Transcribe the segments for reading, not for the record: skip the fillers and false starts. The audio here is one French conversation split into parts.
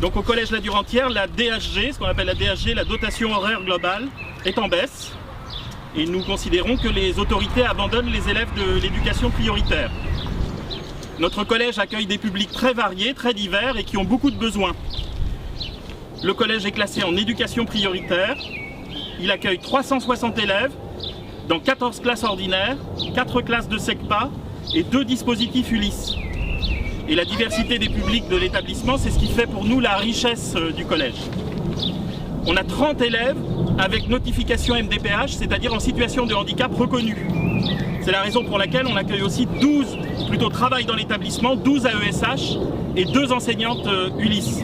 Donc au collège La Durantière, la DHG, ce qu'on appelle la DHG, la dotation horaire globale, est en baisse. Et nous considérons que les autorités abandonnent les élèves de l'éducation prioritaire. Notre collège accueille des publics très variés, très divers et qui ont beaucoup de besoins. Le collège est classé en éducation prioritaire. Il accueille 360 élèves dans 14 classes ordinaires, 4 classes de SECPA et 2 dispositifs Ulysse. Et la diversité des publics de l'établissement, c'est ce qui fait pour nous la richesse du collège. On a 30 élèves avec notification MDPH, c'est-à-dire en situation de handicap reconnu. C'est la raison pour laquelle on accueille aussi 12, plutôt travaillent dans l'établissement, 12 AESH et 2 enseignantes Ulysse.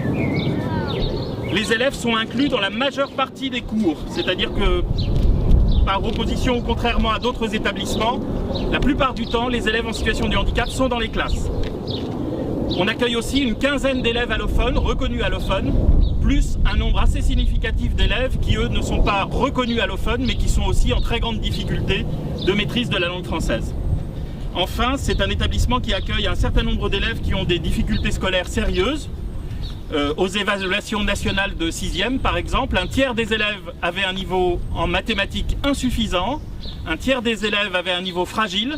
Les élèves sont inclus dans la majeure partie des cours, c'est-à-dire que, par opposition ou contrairement à d'autres établissements, la plupart du temps, les élèves en situation de handicap sont dans les classes. On accueille aussi une quinzaine d'élèves allophones, reconnus allophones, plus un nombre assez significatif d'élèves qui, eux, ne sont pas reconnus allophones, mais qui sont aussi en très grande difficulté de maîtrise de la langue française. Enfin, c'est un établissement qui accueille un certain nombre d'élèves qui ont des difficultés scolaires sérieuses. Aux évaluations nationales de 6e, par exemple, un tiers des élèves avaient un niveau en mathématiques insuffisant, un tiers des élèves avaient un niveau fragile,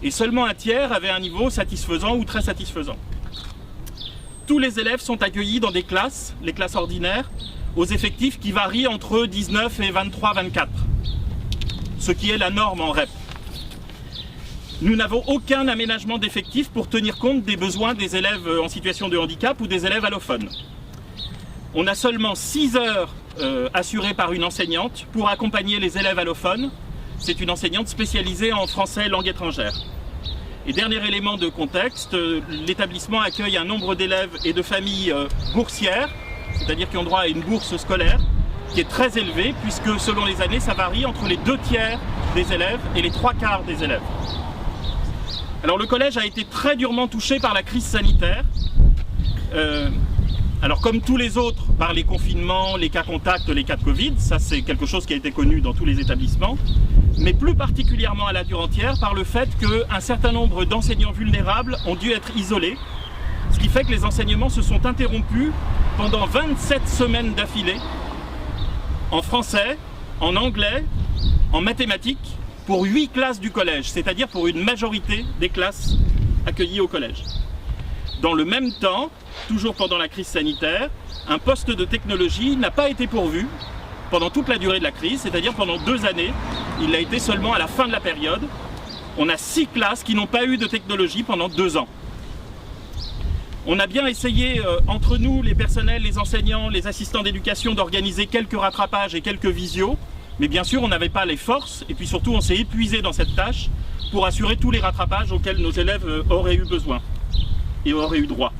et seulement un tiers avait un niveau satisfaisant ou très satisfaisant. Tous les élèves sont accueillis dans des classes, les classes ordinaires, aux effectifs qui varient entre 19 et 23-24, ce qui est la norme en REP. Nous n'avons aucun aménagement d'effectifs pour tenir compte des besoins des élèves en situation de handicap ou des élèves allophones. On a seulement 6 heures assurées par une enseignante pour accompagner les élèves allophones. C'est une enseignante spécialisée en français langue étrangère. Et dernier élément de contexte, l'établissement accueille un nombre d'élèves et de familles boursières, c'est-à-dire qui ont droit à une bourse scolaire, qui est très élevé, puisque selon les années, ça varie entre les 2 tiers des élèves et les 3 quarts des élèves. Alors le collège a été très durement touché par la crise sanitaire. Alors comme tous les autres, par les confinements, les cas contacts, les cas de Covid, ça c'est quelque chose qui a été connu dans tous les établissements, mais plus particulièrement à la Durantière par le fait qu'un certain nombre d'enseignants vulnérables ont dû être isolés, ce qui fait que les enseignements se sont interrompus pendant 27 semaines d'affilée, en français, en anglais, en mathématiques, pour 8 classes du collège, c'est-à-dire pour une majorité des classes accueillies au collège. Dans le même temps, toujours pendant la crise sanitaire, un poste de technologie n'a pas été pourvu pendant toute la durée de la crise, c'est-à-dire pendant 2 années. Il l'a été seulement à la fin de la période. On a 6 classes qui n'ont pas eu de technologie pendant 2 ans. On a bien essayé, entre nous, les personnels, les enseignants, les assistants d'éducation, d'organiser quelques rattrapages et quelques visios. Mais bien sûr, on n'avait pas les forces, et puis surtout, on s'est épuisé dans cette tâche pour assurer tous les rattrapages auxquels nos élèves auraient eu besoin et auraient eu droit.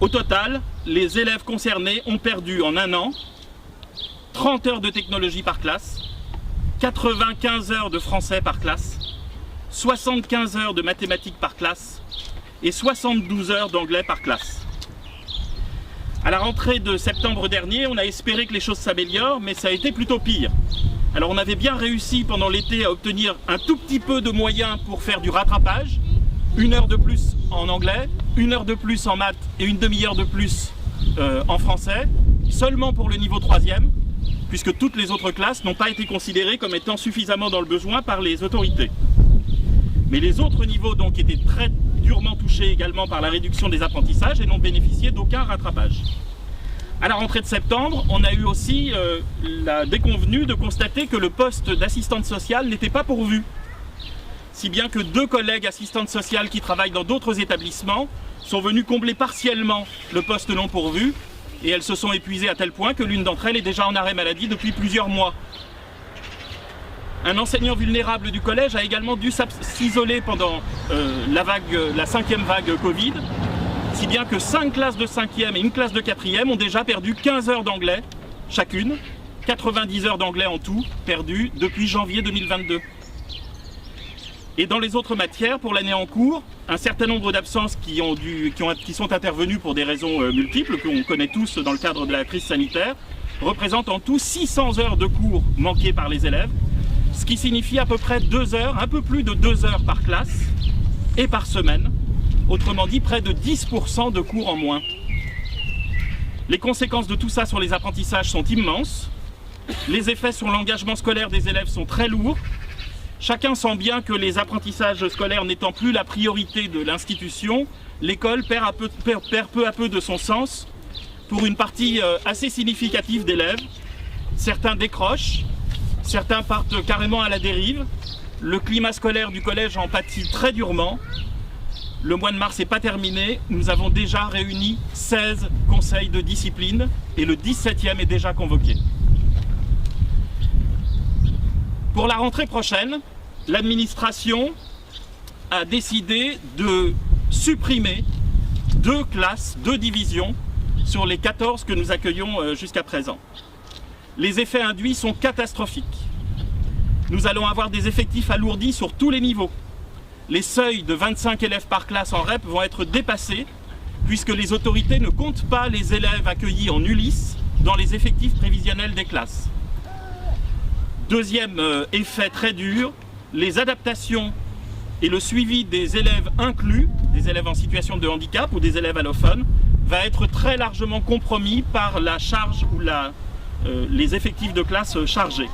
Au total, les élèves concernés ont perdu en 1 an 30 heures de technologie par classe, 95 heures de français par classe, 75 heures de mathématiques par classe et 72 heures d'anglais par classe. À la rentrée de septembre dernier, on a espéré que les choses s'améliorent, mais ça a été plutôt pire. Alors on avait bien réussi pendant l'été à obtenir un tout petit peu de moyens pour faire du rattrapage, 1 heure de plus en anglais, 1 heure de plus en maths et une demi-heure de plus en français, seulement pour le niveau 3e, puisque toutes les autres classes n'ont pas été considérées comme étant suffisamment dans le besoin par les autorités. Mais les autres niveaux donc étaient très durement touchés également par la réduction des apprentissages et n'ont bénéficié d'aucun rattrapage. À la rentrée de septembre, on a eu aussi la déconvenue de constater que le poste d'assistante sociale n'était pas pourvu. Si bien que 2 collègues assistantes sociales qui travaillent dans d'autres établissements sont venus combler partiellement le poste non pourvu et elles se sont épuisées à tel point que l'une d'entre elles est déjà en arrêt maladie depuis plusieurs mois. Un enseignant vulnérable du collège a également dû s'isoler pendant la 5e vague Covid, si bien que 5 classes de 5e et une classe de 4e ont déjà perdu 15 heures d'anglais chacune, 90 heures d'anglais en tout perdues depuis janvier 2022. Et dans les autres matières, pour l'année en cours, un certain nombre d'absences qui sont intervenues pour des raisons multiples, qu'on connaît tous dans le cadre de la crise sanitaire, représentent en tout 600 heures de cours manquées par les élèves, ce qui signifie à peu près 2 heures, un peu plus de 2 heures par classe et par semaine, Autrement dit, près de 10% de cours en moins. Les conséquences de tout ça sur les apprentissages sont immenses. Les effets sur l'engagement scolaire des élèves sont très lourds. Chacun sent bien que les apprentissages scolaires n'étant plus la priorité de l'institution, l'école perd peu à peu de son sens pour une partie assez significative d'élèves. Certains décrochent, certains partent carrément à la dérive. Le climat scolaire du collège en pâtit très durement. Le mois de mars n'est pas terminé. Nous avons déjà réuni 16 conseils de discipline et le 17e est déjà convoqué. Pour la rentrée prochaine, l'administration a décidé de supprimer 2 classes, 2 divisions sur les 14 que nous accueillons jusqu'à présent. Les effets induits sont catastrophiques. Nous allons avoir des effectifs alourdis sur tous les niveaux. Les seuils de 25 élèves par classe en REP vont être dépassés puisque les autorités ne comptent pas les élèves accueillis en ULIS dans les effectifs prévisionnels des classes. Deuxième effet très dur, les adaptations et le suivi des élèves inclus, des élèves en situation de handicap ou des élèves allophones, va être très largement compromis par la charge ou les effectifs de classe chargés.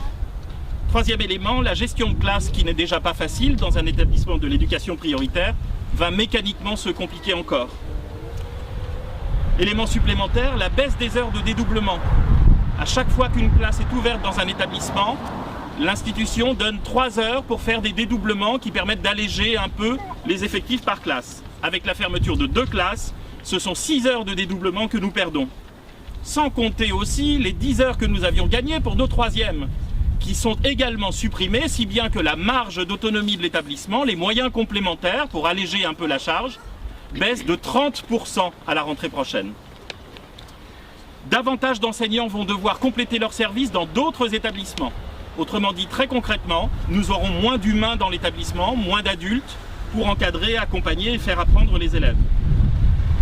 Troisième élément, la gestion de classe, qui n'est déjà pas facile dans un établissement de l'éducation prioritaire, va mécaniquement se compliquer encore. Élément supplémentaire, la baisse des heures de dédoublement. À chaque fois qu'une classe est ouverte dans un établissement, l'institution donne 3 heures pour faire des dédoublements qui permettent d'alléger un peu les effectifs par classe. Avec la fermeture de 2 classes, ce sont 6 heures de dédoublement que nous perdons. Sans compter aussi les 10 heures que nous avions gagnées pour nos 3e, qui sont également supprimés, si bien que la marge d'autonomie de l'établissement, les moyens complémentaires pour alléger un peu la charge, baissent de 30% à la rentrée prochaine. Davantage d'enseignants vont devoir compléter leur service dans d'autres établissements. Autrement dit, très concrètement, nous aurons moins d'humains dans l'établissement, moins d'adultes pour encadrer, accompagner et faire apprendre les élèves.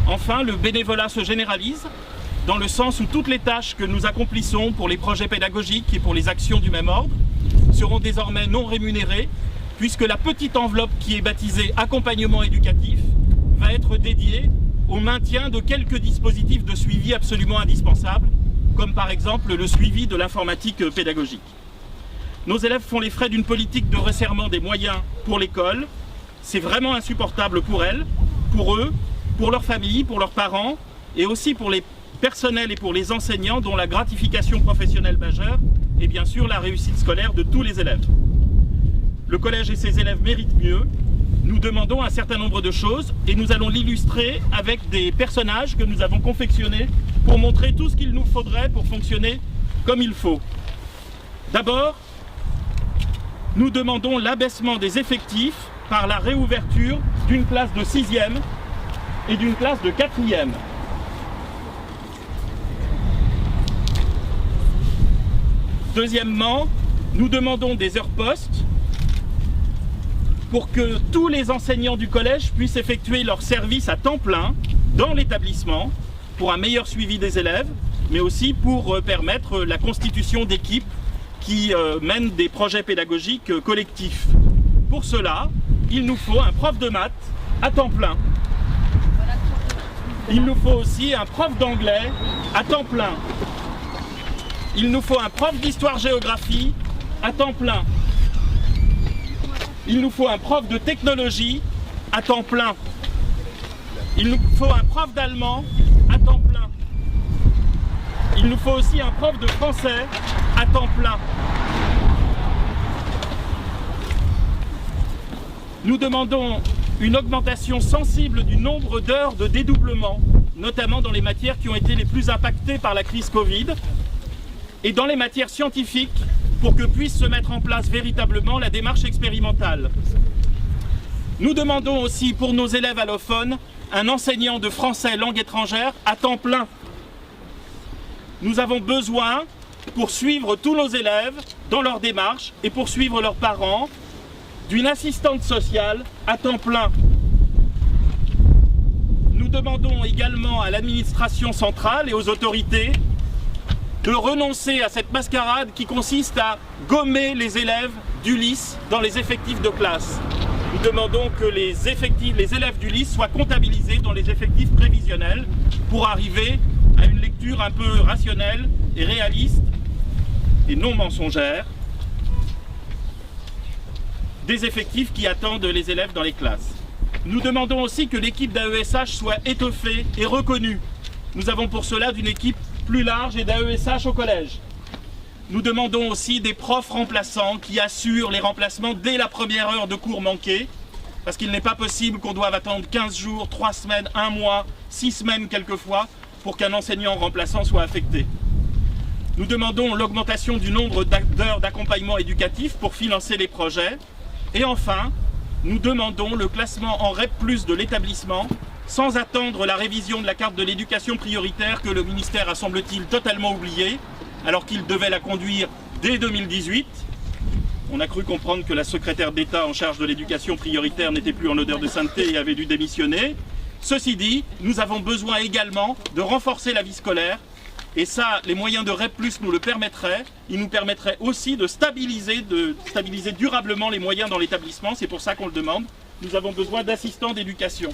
Enfin, le bénévolat se généralise, dans le sens où toutes les tâches que nous accomplissons pour les projets pédagogiques et pour les actions du même ordre seront désormais non rémunérées, puisque la petite enveloppe qui est baptisée accompagnement éducatif va être dédiée au maintien de quelques dispositifs de suivi absolument indispensables, comme par exemple le suivi de l'informatique pédagogique. Nos élèves font les frais d'une politique de resserrement des moyens pour l'école. C'est vraiment insupportable pour elles, pour eux, pour leurs familles, pour leurs parents et aussi pour les personnels et pour les enseignants dont la gratification professionnelle majeure est bien sûr la réussite scolaire de tous les élèves. Le collège et ses élèves méritent mieux. Nous demandons un certain nombre de choses et nous allons l'illustrer avec des personnages que nous avons confectionnés pour montrer tout ce qu'il nous faudrait pour fonctionner comme il faut. D'abord, nous demandons l'abaissement des effectifs par la réouverture d'une classe de 6e et d'une classe de 4e. Deuxièmement, nous demandons des heures postes pour que tous les enseignants du collège puissent effectuer leur service à temps plein dans l'établissement pour un meilleur suivi des élèves, mais aussi pour permettre la constitution d'équipes qui mènent des projets pédagogiques collectifs. Pour cela, il nous faut un prof de maths à temps plein. Il nous faut aussi un prof d'anglais à temps plein. Il nous faut un prof d'histoire-géographie à temps plein. Il nous faut un prof de technologie à temps plein. Il nous faut un prof d'allemand à temps plein. Il nous faut aussi un prof de français à temps plein. Nous demandons une augmentation sensible du nombre d'heures de dédoublement, notamment dans les matières qui ont été les plus impactées par la crise Covid, et dans les matières scientifiques, pour que puisse se mettre en place véritablement la démarche expérimentale. Nous demandons aussi pour nos élèves allophones un enseignant de français langue étrangère à temps plein. Nous avons besoin, pour suivre tous nos élèves dans leur démarche et pour suivre leurs parents, d'une assistante sociale à temps plein. Nous demandons également à l'administration centrale et aux autorités de renoncer à cette mascarade qui consiste à gommer les élèves d'ULIS dans les effectifs de classe. Nous demandons que les élèves du lycée soient comptabilisés dans les effectifs prévisionnels pour arriver à une lecture un peu rationnelle et réaliste et non mensongère des effectifs qui attendent les élèves dans les classes. Nous demandons aussi que l'équipe d'AESH soit étoffée et reconnue. Nous avons pour cela une équipe plus large et d'AESH au collège. Nous demandons aussi des profs remplaçants qui assurent les remplacements dès la première heure de cours manquée, parce qu'il n'est pas possible qu'on doive attendre 15 jours, 3 semaines, 1 mois, 6 semaines quelquefois, pour qu'un enseignant remplaçant soit affecté. Nous demandons l'augmentation du nombre d'heures d'accompagnement éducatif pour financer les projets. Et enfin, nous demandons le classement en REP+ de l'établissement, sans attendre la révision de la carte de l'éducation prioritaire que le ministère a, semble-t-il, totalement oubliée, alors qu'il devait la conduire dès 2018. On a cru comprendre que la secrétaire d'État en charge de l'éducation prioritaire n'était plus en odeur de sainteté et avait dû démissionner. Ceci dit, nous avons besoin également de renforcer la vie scolaire. Et ça, les moyens de REP+ nous le permettraient. Ils nous permettraient aussi de stabiliser durablement les moyens dans l'établissement. C'est pour ça qu'on le demande. Nous avons besoin d'assistants d'éducation.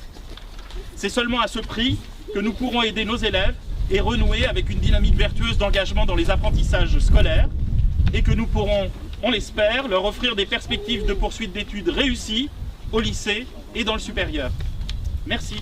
C'est seulement à ce prix que nous pourrons aider nos élèves et renouer avec une dynamique vertueuse d'engagement dans les apprentissages scolaires et que nous pourrons, on l'espère, leur offrir des perspectives de poursuite d'études réussies au lycée et dans le supérieur. Merci.